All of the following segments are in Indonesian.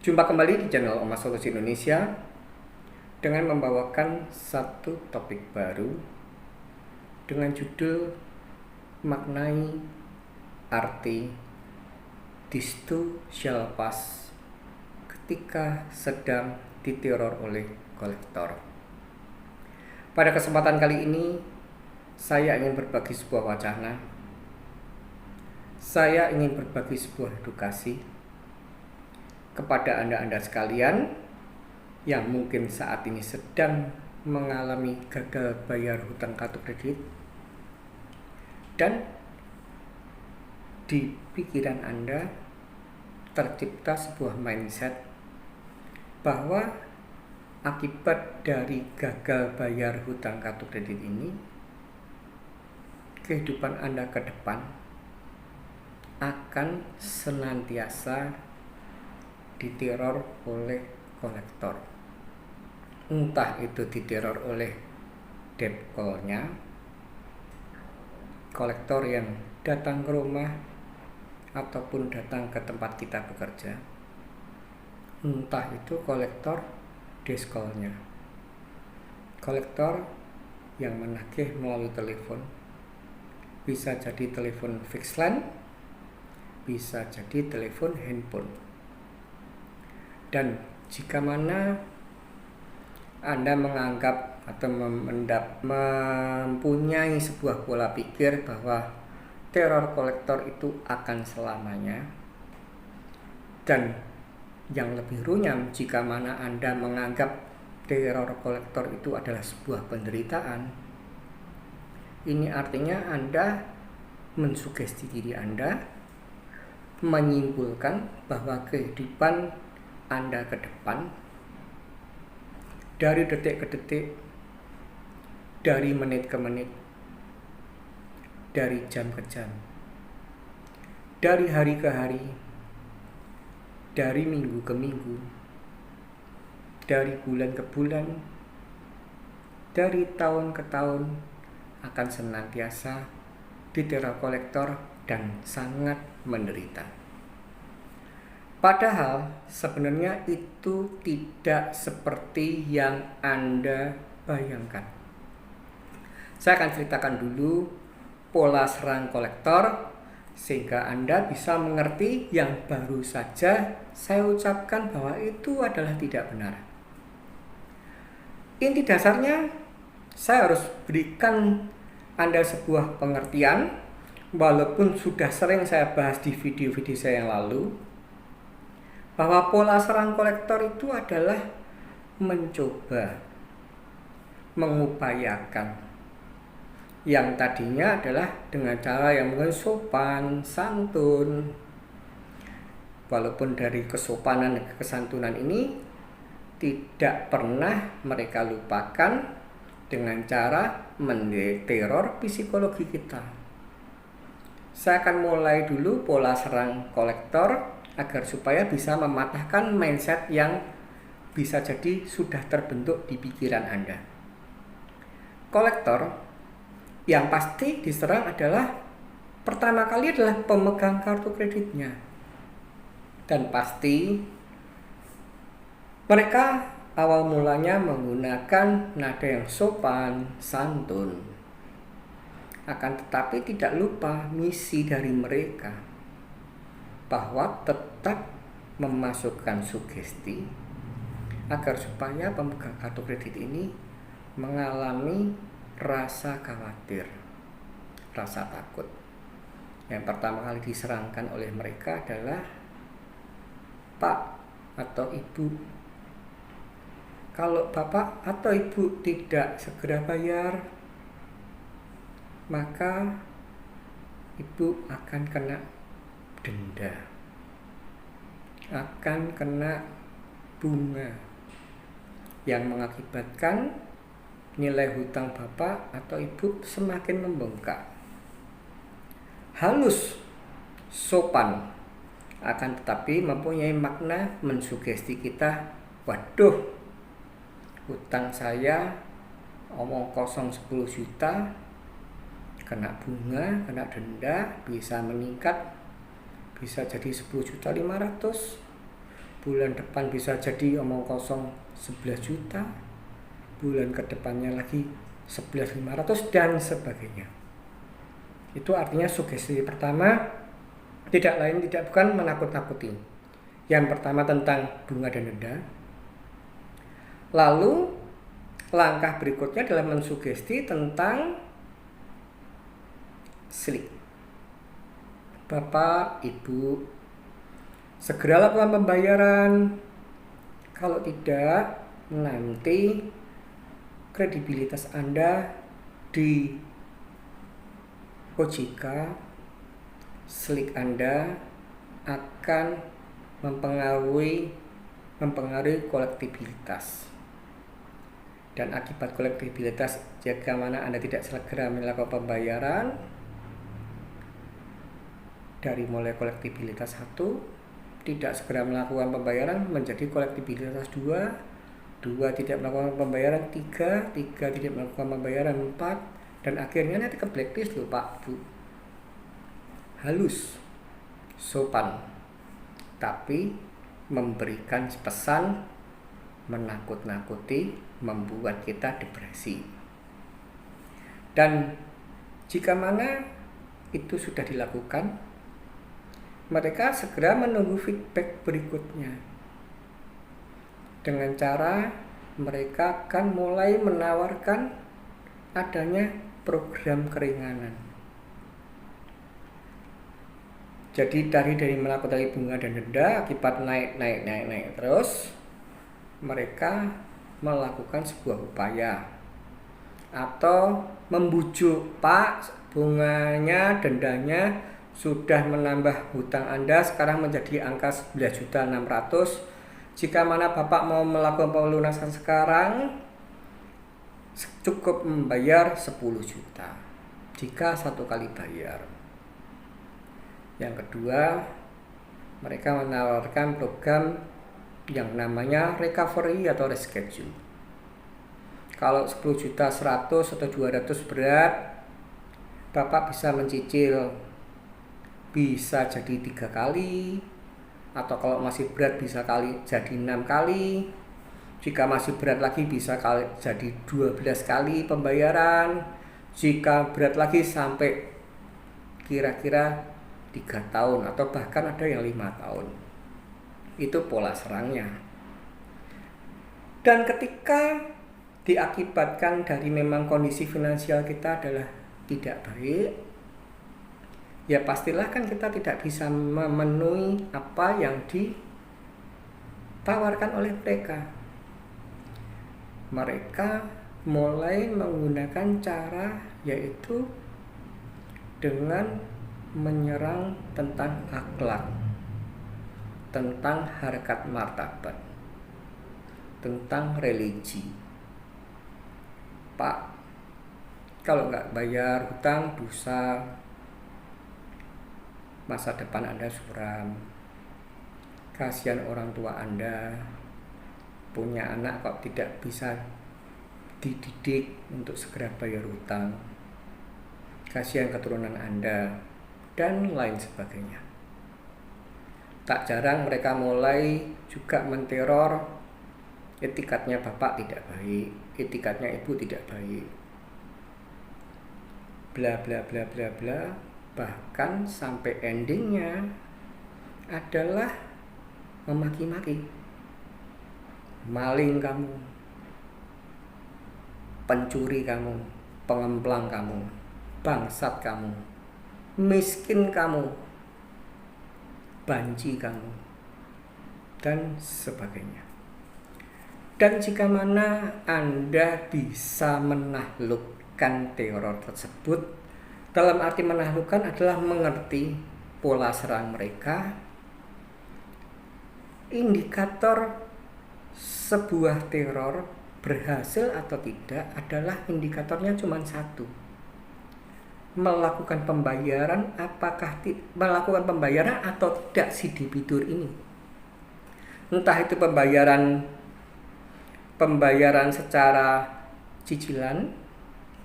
Jumpa kembali di channel Oma Solusi Indonesia dengan membawakan satu topik baru dengan judul Maknai Arti Distu Shall Pass ketika sedang diteror oleh kolektor. Pada kesempatan kali ini saya ingin berbagi sebuah wacana. Saya ingin berbagi sebuah edukasi kepada Anda sekalian yang mungkin saat ini sedang mengalami gagal bayar hutang kartu kredit, dan di pikiran Anda tercipta sebuah mindset bahwa akibat dari gagal bayar hutang kartu kredit ini, kehidupan Anda ke depan akan senantiasa diteror oleh kolektor. Entah itu diteror oleh debt call-nya, kolektor yang datang ke rumah ataupun datang ke tempat kita bekerja. Entah itu kolektor desk call-nya, kolektor yang menagih melalui telepon. Bisa jadi telepon fixed line, bisa jadi telepon handphone. Dan jika mana Anda menganggap atau mempunyai sebuah pola pikir bahwa teror kolektor itu akan selamanya, dan yang lebih runyam jika mana Anda menganggap teror kolektor itu adalah sebuah penderitaan, ini artinya Anda mensugesti diri Anda, menyimpulkan bahwa kehidupan Anda ke depan dari detik ke detik, dari menit ke menit, dari jam ke jam, dari hari ke hari, dari minggu ke minggu, dari bulan ke bulan, dari tahun ke tahun akan senantiasa diteror kolektor dan sangat menderita. Padahal sebenarnya itu tidak seperti yang Anda bayangkan. Saya akan ceritakan dulu pola serang kolektor sehingga Anda bisa mengerti yang baru saja saya ucapkan bahwa itu adalah tidak benar. Inti dasarnya saya harus berikan Anda sebuah pengertian, walaupun sudah sering saya bahas di video-video saya yang lalu, bahwa pola serang kolektor itu adalah mencoba, mengupayakan yang tadinya adalah dengan cara yang mungkin sopan, santun. Walaupun dari kesopanan dan kesantunan ini tidak pernah mereka lupakan dengan cara menteror psikologi kita. Saya akan mulai dulu pola serang kolektor agar supaya bisa mematahkan mindset yang bisa jadi sudah terbentuk di pikiran Anda. Kolektor yang pasti diserang adalah pertama kali adalah pemegang kartu kreditnya, dan pasti mereka awal mulanya menggunakan nada yang sopan, santun. Akan tetapi tidak lupa misi dari mereka, bahwa tetap memasukkan sugesti agar supaya pemegang kartu kredit ini mengalami rasa khawatir, rasa takut. Yang pertama kali diserangkan oleh mereka adalah Pak atau Ibu. Kalau Bapak atau Ibu tidak segera bayar, maka Ibu akan kena denda, akan kena bunga yang mengakibatkan nilai hutang Bapak atau Ibu semakin membengkak. Halus, sopan, akan tetapi mempunyai makna mensugesti kita, waduh, hutang saya omong kosong 10 juta, kena bunga, kena denda, bisa meningkat, bisa jadi 10.500.000. bulan depan bisa jadi omong kosong 11 juta, bulan kedepannya lagi 11.500 dan sebagainya. Itu artinya sugesti pertama tidak lain tidak bukan menakut-nakuti. Yang pertama tentang bunga dan denda. Lalu langkah berikutnya adalah mensugesti tentang slik. Bapak, Ibu, segera lakukan pembayaran. Kalau tidak, nanti kredibilitas Anda di OJK, slik Anda akan mempengaruhi kolektibilitas. Dan akibat kolektibilitas, jika mana Anda tidak segera melakukan pembayaran, dari mulai kolektibilitas 1 tidak segera melakukan pembayaran menjadi kolektibilitas 2 tidak melakukan pembayaran 3 tidak melakukan pembayaran 4, dan akhirnya nanti ke blacklist loh Pak Bu. Halus, sopan, tapi memberikan pesan menakut-nakuti, membuat kita depresi. Dan jika mana itu sudah dilakukan, mereka segera menunggu feedback berikutnya. Dengan cara mereka akan mulai menawarkan adanya program keringanan. Jadi dari menakutkan bunga dan denda akibat naik terus, mereka melakukan sebuah upaya atau membujuk, Pak, bunganya, dendanya sudah menambah hutang Anda sekarang menjadi angka 11.600.000. Jika mana Bapak mau melakukan pelunasan sekarang, cukup membayar 10 juta jika satu kali bayar. Yang kedua, mereka menawarkan program yang namanya recovery atau reschedule. Kalau 10 juta 100 atau 200 berat, Bapak bisa mencicil, bisa jadi 3 kali, atau kalau masih berat bisa jadi 6 kali. Jika masih berat lagi bisa jadi 12 kali pembayaran. Jika berat lagi sampai kira-kira 3 tahun atau bahkan ada yang 5 tahun. Itu pola serangnya. Dan ketika diakibatkan dari memang kondisi finansial kita adalah tidak baik, ya pastilah kan kita tidak bisa memenuhi apa yang ditawarkan oleh mereka. Mereka mulai menggunakan cara yaitu dengan menyerang tentang akhlak, tentang harkat martabat, tentang religi. Pak, kalau nggak bayar hutang dosa, masa depan Anda suram, kasihan orang tua Anda, punya anak kok tidak bisa dididik untuk segera bayar hutang, kasihan keturunan Anda, dan lain sebagainya. Tak jarang mereka mulai juga menteror, etikatnya Bapak tidak baik, etikatnya Ibu tidak baik, bla bla bla bla bla. Bahkan sampai endingnya adalah memaki-maki. Maling kamu, pencuri kamu, pengemplang kamu, bangsat kamu, miskin kamu, banci kamu, dan sebagainya. Dan jika mana Anda bisa menaklukkan teror tersebut, dalam arti menaklukkan adalah mengerti pola serang mereka, indikator sebuah teror berhasil atau tidak adalah indikatornya cuma satu. Melakukan pembayaran, apakah melakukan pembayaran atau tidak si debitur ini. Entah itu pembayaran secara cicilan,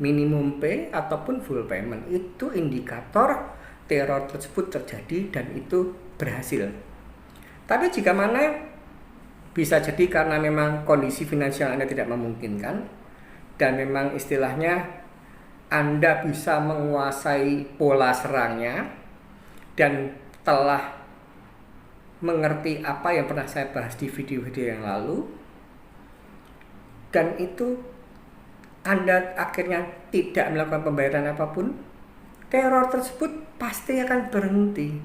minimum pay ataupun full payment, itu indikator teror tersebut terjadi dan itu berhasil. Tapi jika mana Bisa jadi karena memang kondisi finansial Anda tidak memungkinkan, dan memang istilahnya Anda bisa menguasai pola serangnya dan telah mengerti apa yang pernah saya bahas di video-video yang lalu, dan itu Anda akhirnya tidak melakukan pembayaran apapun, teror tersebut pasti akan berhenti.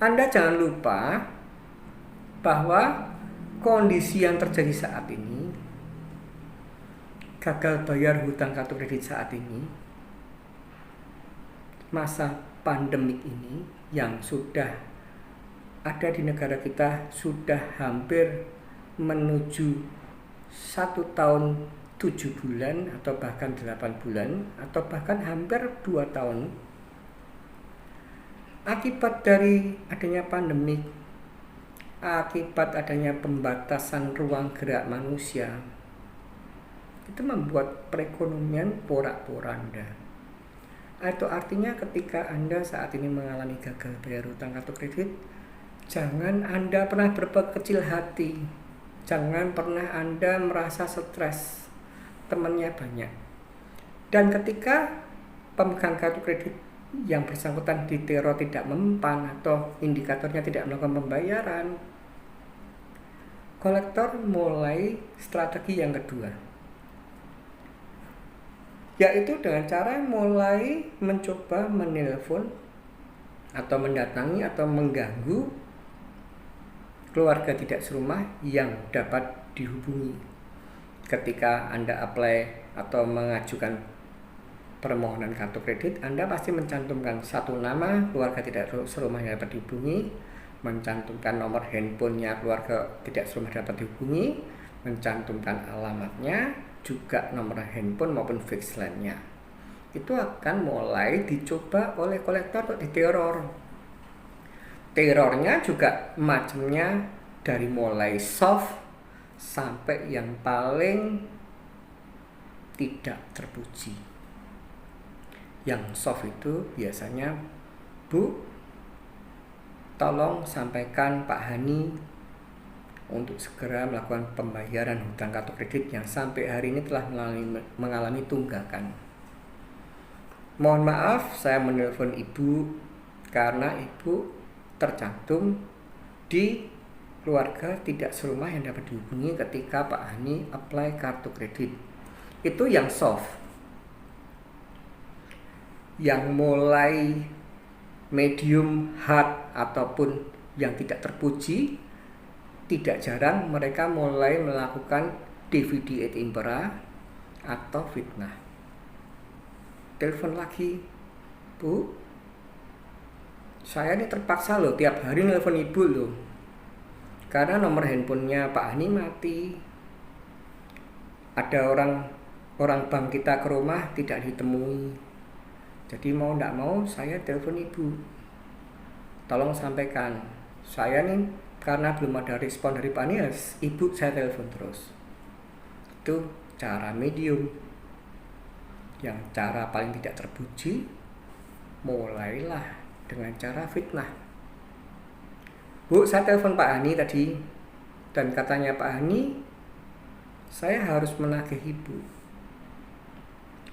Anda jangan lupa bahwa kondisi yang terjadi saat ini, gagal bayar hutang kartu kredit saat ini, masa pandemik ini yang sudah ada di negara kita sudah hampir menuju 1 tahun 7 bulan atau bahkan 8 bulan atau bahkan hampir 2 tahun. Akibat dari adanya pandemik, akibat adanya pembatasan ruang gerak manusia, itu membuat perekonomian porak-poranda. Itu artinya ketika Anda saat ini mengalami gagal bayar hutang kartu kredit, jangan Anda pernah berkecil hati, jangan pernah Anda merasa stres, temannya banyak. Dan ketika pemegang kartu kredit yang bersangkutan diteror tidak mempan atau indikatornya tidak melakukan pembayaran, kolektor mulai strategi yang kedua, yaitu dengan cara mulai mencoba menelpon atau mendatangi atau mengganggu keluarga tidak serumah yang dapat dihubungi. Ketika Anda apply atau mengajukan permohonan kartu kredit, Anda pasti mencantumkan satu nama keluarga tidak serumah yang dapat dihubungi, mencantumkan nomor handphonenya keluarga tidak serumah dapat dihubungi, mencantumkan alamatnya, juga nomor handphone maupun fix line-nya. Itu akan mulai dicoba oleh kolektor untuk diteror. Terornya juga macamnya dari mulai soft sampai yang paling tidak terpuji. Yang soft itu biasanya, Bu, tolong sampaikan Pak Hani untuk segera melakukan pembayaran hutang kartu kredit yang sampai hari ini telah mengalami tunggakan. Mohon maaf, saya menelpon Ibu karena Ibu tercantum di keluarga tidak serumah yang dapat dihubungi ketika Pak Hani apply kartu kredit. Itu yang soft. Yang mulai medium hard ataupun yang tidak terpuji, tidak jarang mereka mulai melakukan DVD et impera atau fitnah. Telepon lagi, Bu, saya ini terpaksa loh tiap hari nelpon Ibu loh, karena nomor handphonenya Pak Hani mati. Ada orang bank kita ke rumah tidak ditemui. Jadi mau tidak mau saya telepon Ibu. Tolong sampaikan, saya nih karena belum ada respon dari Pak Hani, Ibu saya telepon terus. Itu cara medium. Yang cara paling tidak terpuji, mulailah dengan cara fitnah. Bu, saya telepon Pak Hani tadi, dan katanya Pak Hani saya harus menagih Ibu,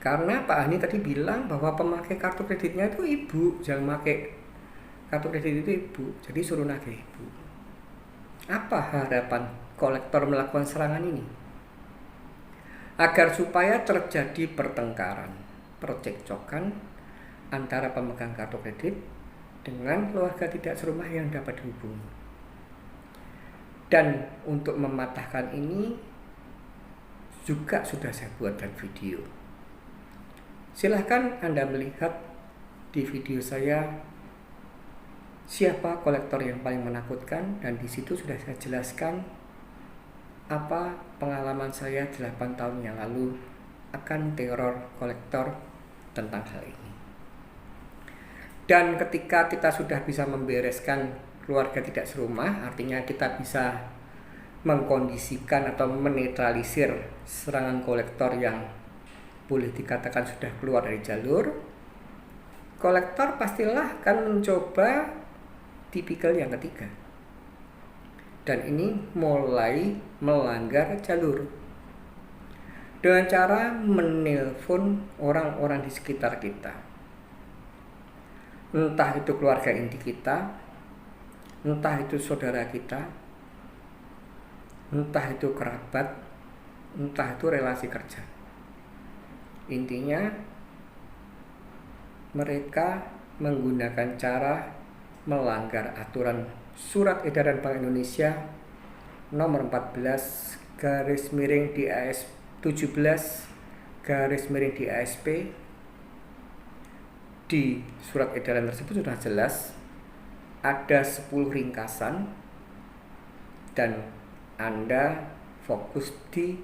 karena Pak Hani tadi bilang bahwa pemakai kartu kreditnya itu Ibu, jangan pakai kartu kredit itu Ibu, jadi suruh nagih Ibu. Apa harapan kolektor melakukan serangan ini? Agar supaya terjadi pertengkaran, percekcokan antara pemegang kartu kredit dengan keluarga tidak serumah yang dapat dihubungi. Dan untuk mematahkan ini juga sudah saya buatkan video. Silahkan Anda melihat di video saya siapa kolektor yang paling menakutkan, dan di situ sudah saya jelaskan apa pengalaman saya 8 tahun yang lalu akan teror kolektor tentang hal ini. Dan ketika kita sudah bisa membereskan keluarga tidak serumah, artinya kita bisa mengkondisikan atau menetralisir serangan kolektor yang boleh dikatakan sudah keluar dari jalur, kolektor pastilah akan mencoba tipikal yang ketiga, Dan ini mulai melanggar jalur dengan cara menelpon orang-orang di sekitar kita. Entah itu keluarga inti kita, entah itu saudara kita, entah itu kerabat, entah itu relasi kerja. Intinya mereka menggunakan cara melanggar aturan Surat Edaran Bank Indonesia nomor 14 garis miring DAS 17 garis miring DASP. Di surat edaran tersebut sudah jelas ada 10 ringkasan dan Anda fokus di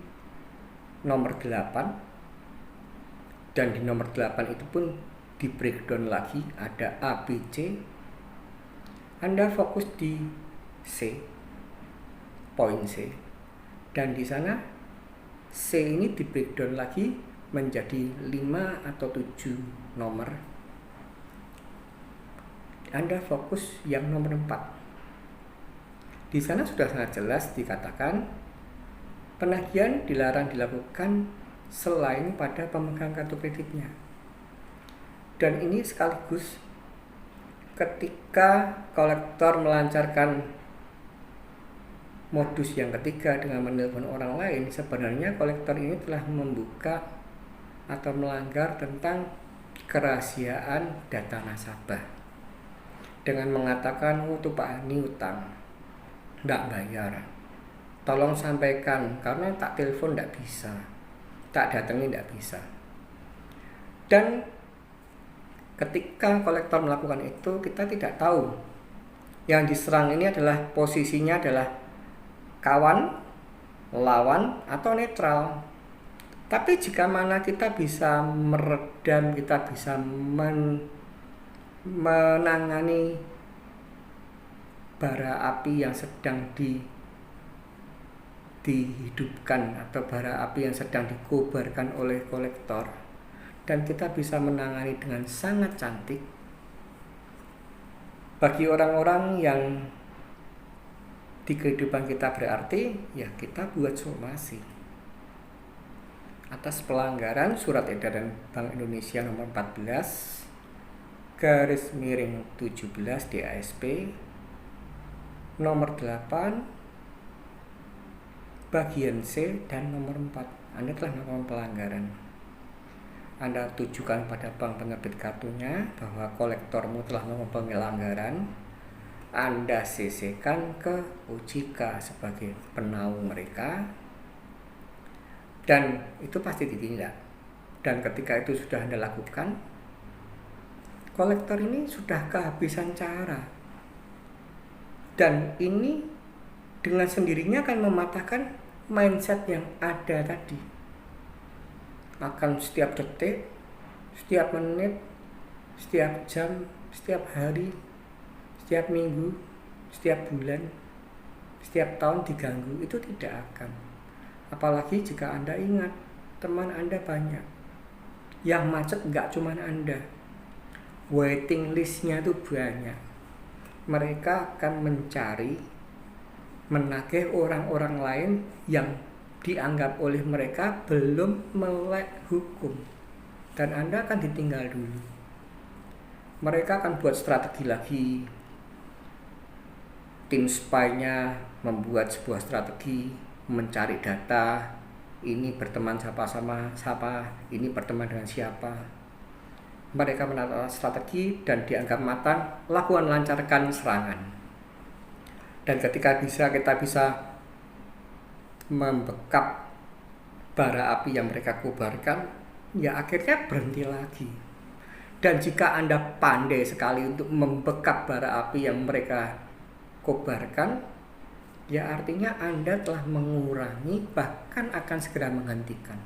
nomor 8, dan di nomor 8 itu pun di breakdown lagi ada A, B, C. Anda fokus di C, poin C, dan di sana C ini di breakdown lagi menjadi 5 atau 7 nomor. Anda fokus yang nomor 4. Di sana sudah sangat jelas dikatakan penagihan dilarang dilakukan selain pada pemegang kartu kreditnya. Dan ini sekaligus ketika kolektor melancarkan modus yang ketiga dengan menelpon orang lain, sebenarnya kolektor ini telah membuka atau melanggar tentang kerahasiaan data nasabah dengan mengatakan, itu Pak Hani utang, tidak bayar, tolong sampaikan karena tak telepon tidak bisa, tak datangi tidak bisa. Dan ketika kolektor melakukan itu, kita tidak tahu yang diserang ini adalah posisinya adalah kawan, lawan, atau netral. Tapi jika mana kita bisa meredam, kita bisa menangani bara api yang sedang dihidupkan atau bara api yang sedang dikobarkan oleh kolektor, dan kita bisa menangani dengan sangat cantik, bagi orang-orang yang di kehidupan kita berarti, ya kita buat somasi atas pelanggaran Surat Edaran Bank Indonesia nomor 14 garis miring 17 DASP nomor 8 bagian C dan nomor 4. Anda telah melakukan pelanggaran. Anda tujukan pada bank penerbit kartunya bahwa kolektormu telah melakukan pelanggaran. Anda CC-kan ke OJK sebagai penaung mereka, dan itu pasti ditindak. Dan ketika itu sudah Anda lakukan, kolektor ini sudah kehabisan cara, dan ini dengan sendirinya akan mematahkan mindset yang ada tadi. Akan setiap detik, setiap menit, setiap jam, setiap hari, setiap minggu, setiap bulan, setiap tahun diganggu, itu tidak akan. Apalagi jika Anda ingat teman Anda banyak, yang macet nggak cuma Anda, waiting listnya itu banyak. Mereka akan mencari, menagih orang-orang lain yang dianggap oleh mereka belum melek hukum, dan Anda akan ditinggal dulu. Mereka akan buat strategi lagi. Tim spy-nya membuat sebuah strategi mencari data, ini berteman sama siapa, ini berteman dengan siapa. Mereka menata strategi dan dianggap matang, lakukan lancarkan serangan. Dan ketika kita bisa membekap bara api yang mereka kobarkan, ya akhirnya berhenti lagi. Dan jika Anda pandai sekali untuk membekap bara api yang mereka kobarkan, ya artinya Anda telah mengurangi, bahkan akan segera menghentikan.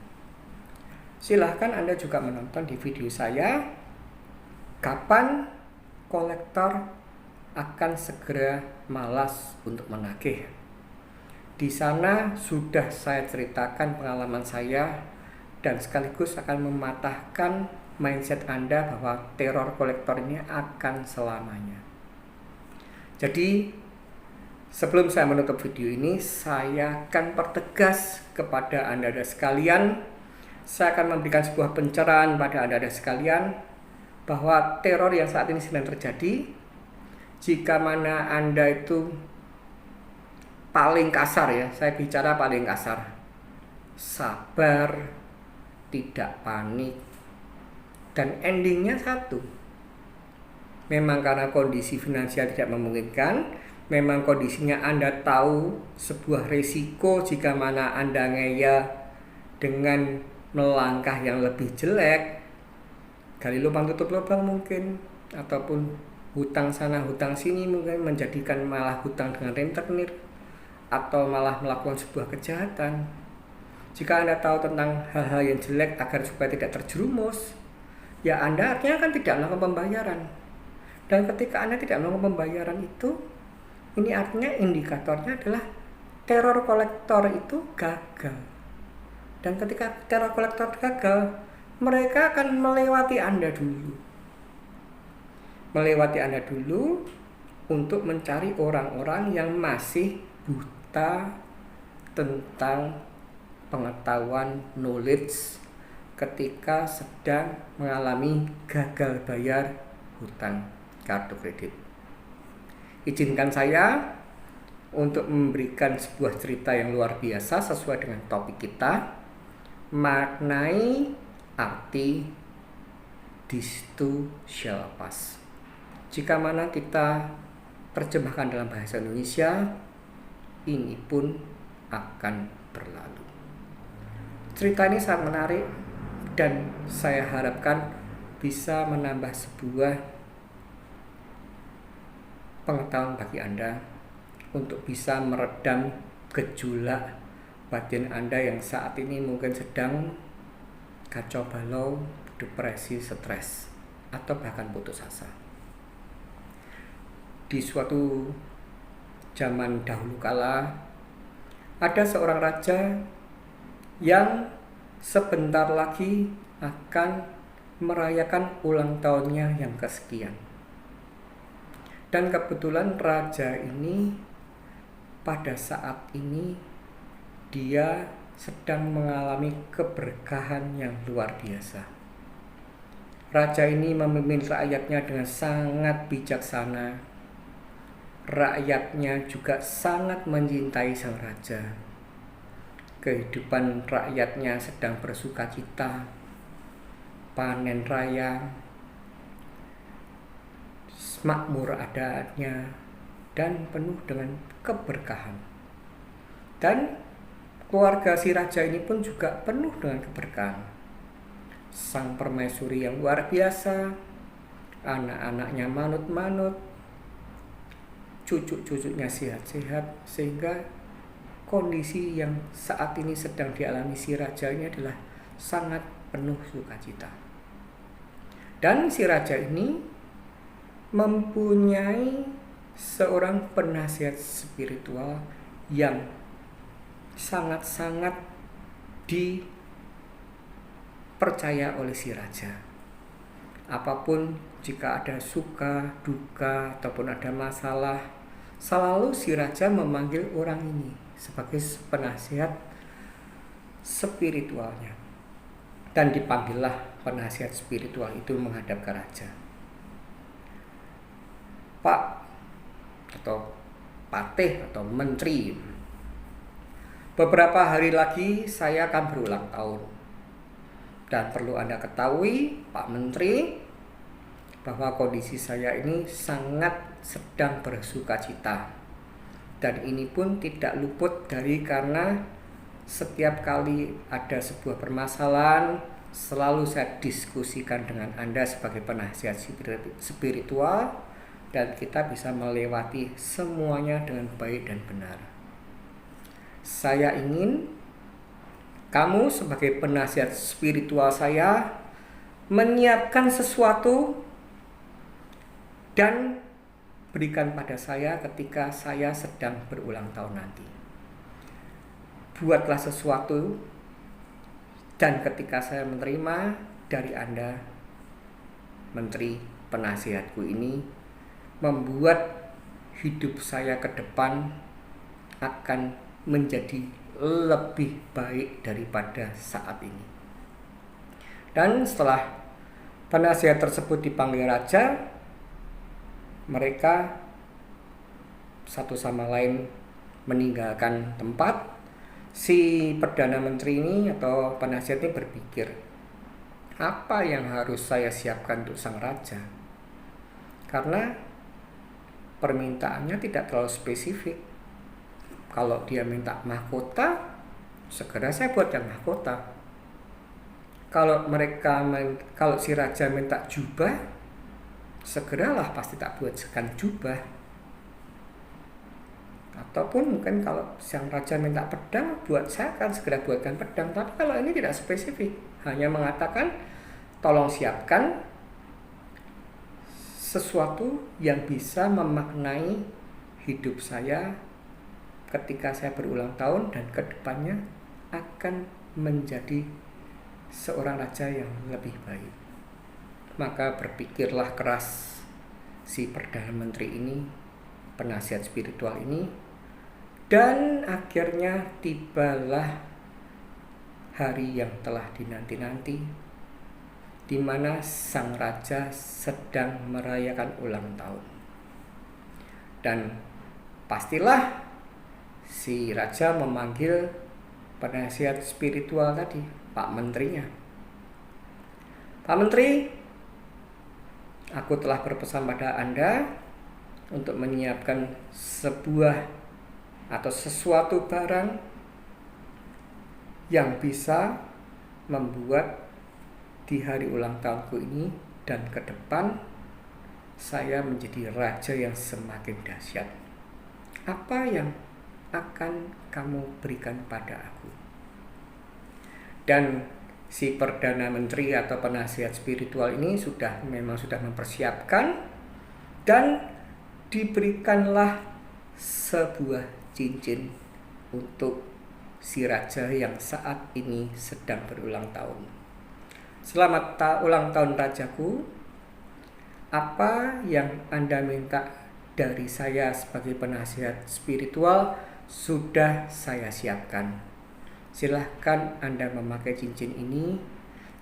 Silahkan Anda juga menonton di video saya, kapan kolektor akan segera malas untuk menagih. Di sana sudah saya ceritakan pengalaman saya, dan sekaligus akan mematahkan mindset Anda bahwa teror kolektor ini akan selamanya. Jadi Sebelum saya menutup video ini, saya akan pertegas kepada Anda sekalian. Saya akan memberikan sebuah pencerahan pada Anda sekalian bahwa teror yang saat ini sedang terjadi, jika mana Anda itu paling kasar ya, saya bicara paling kasar, sabar, tidak panik, dan endingnya satu. Memang karena kondisi finansial tidak memungkinkan, memang kondisinya Anda tahu sebuah risiko jika mana Anda ngeyel dengan melangkah yang lebih jelek, gali lubang tutup lubang mungkin, ataupun hutang sana hutang sini, mungkin menjadikan malah hutang dengan rentenir, atau malah melakukan sebuah kejahatan. Jika Anda tahu tentang hal-hal yang jelek agar supaya tidak terjerumus, ya Anda artinya kan tidak melakukan pembayaran. Dan ketika Anda tidak melakukan pembayaran itu, ini artinya indikatornya adalah teror kolektor itu gagal. Dan ketika teror kolektor gagal, mereka akan melewati Anda dulu. Melewati Anda dulu untuk mencari orang-orang yang masih buta tentang pengetahuan knowledge ketika sedang mengalami gagal bayar hutang kartu kredit. Izinkan saya untuk memberikan sebuah cerita yang luar biasa sesuai dengan topik kita, maknai arti this too shall pass. Jika mana kita terjemahkan dalam bahasa Indonesia, ini pun akan berlalu. Cerita ini sangat menarik dan saya harapkan bisa menambah sebuah pengetahuan bagi Anda untuk bisa meredam gejolak batin Anda yang saat ini mungkin sedang kacau balau, depresi, stres, atau bahkan putus asa. Di suatu zaman dahulu kala, ada seorang raja yang sebentar lagi akan merayakan ulang tahunnya yang kesekian. Dan kebetulan raja ini pada saat ini dia sedang mengalami keberkahan yang luar biasa. Raja ini memimpin rakyatnya dengan sangat bijaksana. Rakyatnya juga sangat mencintai sang raja. Kehidupan rakyatnya sedang bersukacita, panen raya, makmur adanya, dan penuh dengan keberkahan. Dan keluarga si raja ini pun juga penuh dengan keberkahan. Sang permaisuri yang luar biasa, anak-anaknya manut-manut, cucu-cucunya sehat-sehat, sehingga kondisi yang saat ini sedang dialami si raja ini adalah sangat penuh sukacita. Dan si raja ini mempunyai seorang penasihat spiritual yang sangat-sangat dipercaya oleh si raja. Apapun jika ada suka, duka, ataupun ada masalah, selalu si raja memanggil orang ini sebagai penasihat spiritualnya. Dan dipanggillah penasihat spiritual itu menghadap ke raja. Pak atau patih atau menteri, beberapa hari lagi saya akan berulang tahun. Dan perlu Anda ketahui, Pak Menteri, bahwa kondisi saya ini sangat sedang bersukacita. Dan ini pun tidak luput dari karena setiap kali ada sebuah permasalahan, selalu saya diskusikan dengan Anda sebagai penasihat spiritual, dan kita bisa melewati semuanya dengan baik dan benar. Saya ingin kamu sebagai penasihat spiritual saya menyiapkan sesuatu dan berikan pada saya ketika saya sedang berulang tahun nanti. Buatlah sesuatu, dan ketika saya menerima dari Anda, Menteri penasihatku ini, membuat hidup saya ke depan akan menjadi lebih baik daripada saat ini. Dan setelah penasihat tersebut dipanggil raja, mereka satu sama lain meninggalkan tempat. Si Perdana Menteri ini atau penasihat ini berpikir, apa yang harus saya siapkan untuk sang raja? Karena permintaannya tidak terlalu spesifik. Kalau dia minta mahkota, segera saya buatkan mahkota. Kalau si raja minta jubah, segeralah pasti tak buatkan jubah. Ataupun mungkin kalau sang raja minta pedang, saya akan segera buatkan pedang. Tapi kalau ini tidak spesifik, hanya mengatakan tolong siapkan sesuatu yang bisa memaknai hidup saya ketika saya berulang tahun dan kedepannya akan menjadi seorang raja yang lebih baik. Maka berpikirlah keras si Perdana Menteri ini, penasihat spiritual ini, dan akhirnya tibalah hari yang telah dinanti-nanti, di mana sang raja sedang merayakan ulang tahun. Dan pastilah si raja memanggil penasihat spiritual tadi, Pak Menterinya. Pak Menteri, aku telah berpesan pada Anda untuk menyiapkan sebuah atau sesuatu barang yang bisa membuat di hari ulang tahunku ini dan ke depan saya menjadi raja yang semakin dahsyat. Apa yang akan kamu berikan pada aku? Dan si Perdana Menteri atau penasihat spiritual ini memang sudah mempersiapkan, dan diberikanlah sebuah cincin untuk si raja yang saat ini sedang berulang tahun. Selamat ulang tahun rajaku. Apa yang Anda minta dari saya sebagai penasihat spiritual sudah saya siapkan. Silahkan Anda memakai cincin ini.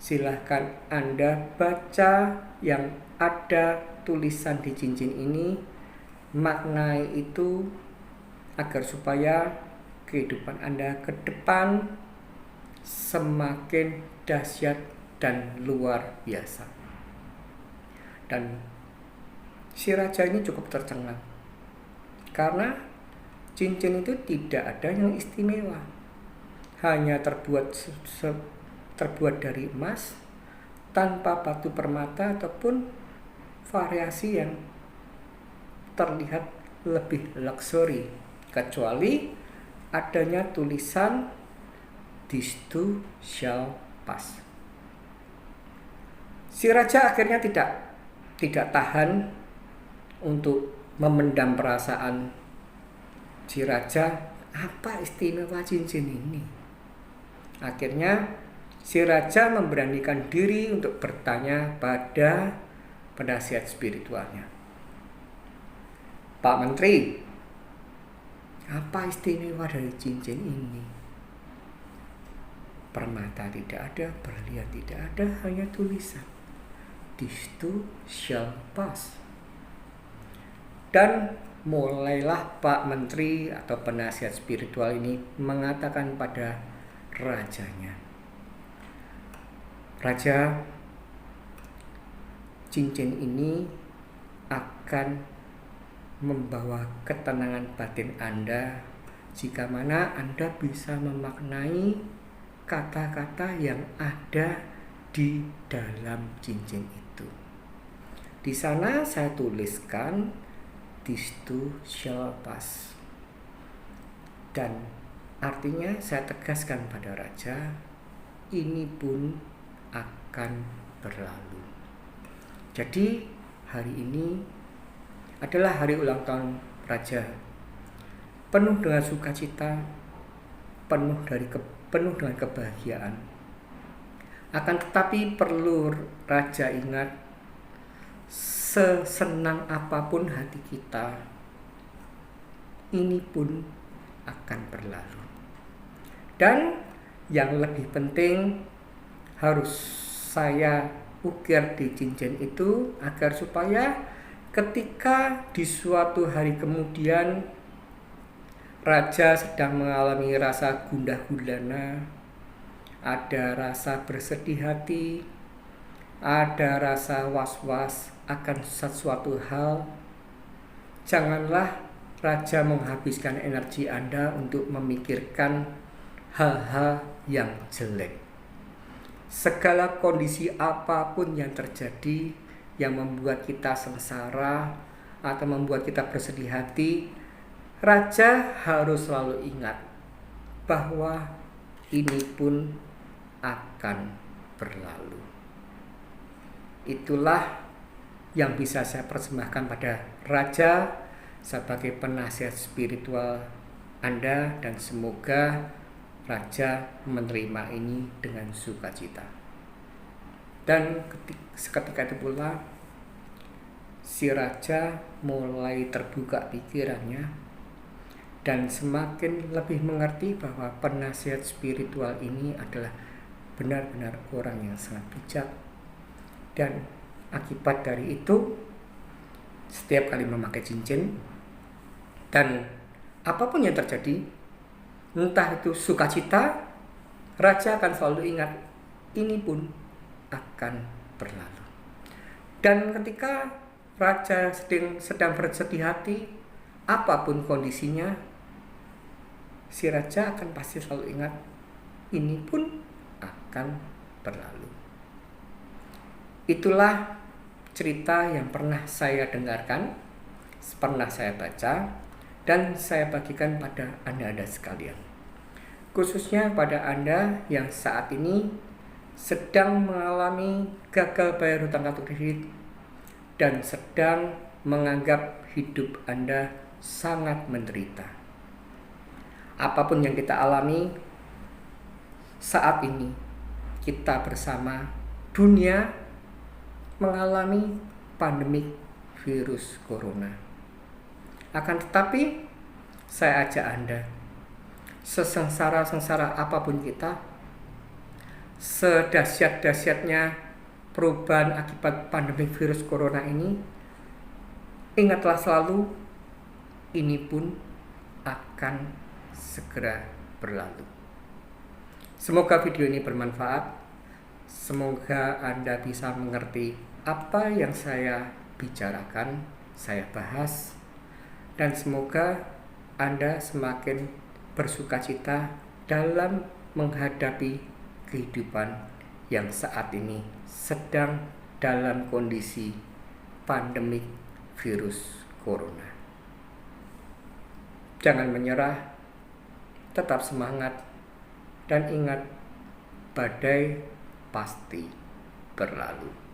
Silahkan Anda baca yang ada tulisan di cincin ini. Maknai itu agar supaya kehidupan Anda ke depan semakin dahsyat dan luar biasa. Dan si raja ini cukup tercengang karena cincin itu tidak ada yang istimewa, hanya terbuat dari emas tanpa batu permata ataupun variasi yang terlihat lebih luxury, kecuali adanya tulisan "This too shall pass". Si raja akhirnya tidak tahan untuk memendam perasaan si raja, apa istimewa cincin ini. Akhirnya si raja memberanikan diri untuk bertanya pada penasihat spiritualnya, Pak Menteri, apa istimewa dari cincin ini? Permata tidak ada, berlian tidak ada, hanya tulisan "This too shall pass". Dan mulailah Pak Menteri atau penasihat spiritual ini mengatakan pada rajanya, Raja, cincin ini akan membawa ketenangan batin Anda jika mana Anda bisa memaknai kata-kata yang ada di dalam cincin itu. Di sana saya tuliskan "This too shall pass". Dan artinya saya tegaskan pada raja, ini pun akan berlalu. Jadi hari ini adalah hari ulang tahun raja, penuh dengan sukacita, penuh dengan kebahagiaan. Akan tetapi perlu raja ingat, sesenang apapun hati kita, ini pun akan berlalu. Dan yang lebih penting harus saya ukir di cincin itu agar supaya ketika di suatu hari kemudian raja sedang mengalami rasa gundah gulana, ada rasa bersedih hati, ada rasa was-was akan sesuatu hal, janganlah raja menghabiskan energi Anda untuk memikirkan hal-hal yang jelek. Segala kondisi apapun yang terjadi yang membuat kita sengsara atau membuat kita bersedih hati, raja harus selalu ingat bahwa ini pun akan berlalu. Itulah yang bisa saya persembahkan pada raja sebagai penasihat spiritual Anda, dan semoga raja menerima ini dengan sukacita. Dan seketika itu pula si raja mulai terbuka pikirannya dan semakin lebih mengerti bahwa penasihat spiritual ini adalah benar-benar orang yang sangat bijak. Dan akibat dari itu, setiap kali memakai cincin dan apapun yang terjadi, entah itu sukacita, raja akan selalu ingat ini pun akan berlalu. Dan ketika raja sedang bersedih hati, apapun kondisinya, si raja akan pasti selalu ingat ini pun akan berlalu. Itulah cerita yang pernah saya dengarkan, pernah saya baca, dan saya bagikan pada Anda sekalian. Khususnya pada Anda yang saat ini sedang mengalami gagal bayar hutang kartu kredit dan sedang menganggap hidup Anda sangat menderita. Apapun yang kita alami saat ini, kita bersama dunia mengalami pandemik virus corona. Akan tetapi, saya ajak Anda, sesengsara-sengsara apapun kita, sedahsyat-dahsyatnya perubahan akibat pandemi virus corona ini, ingatlah selalu, ini pun akan segera berlalu. Semoga video ini bermanfaat. Semoga Anda bisa mengerti apa yang saya bicarakan, saya bahas, dan semoga Anda semakin bersukacita dalam menghadapi kehidupan yang saat ini sedang dalam kondisi pandemik virus corona. Jangan menyerah, tetap semangat, dan ingat, badai pasti berlalu.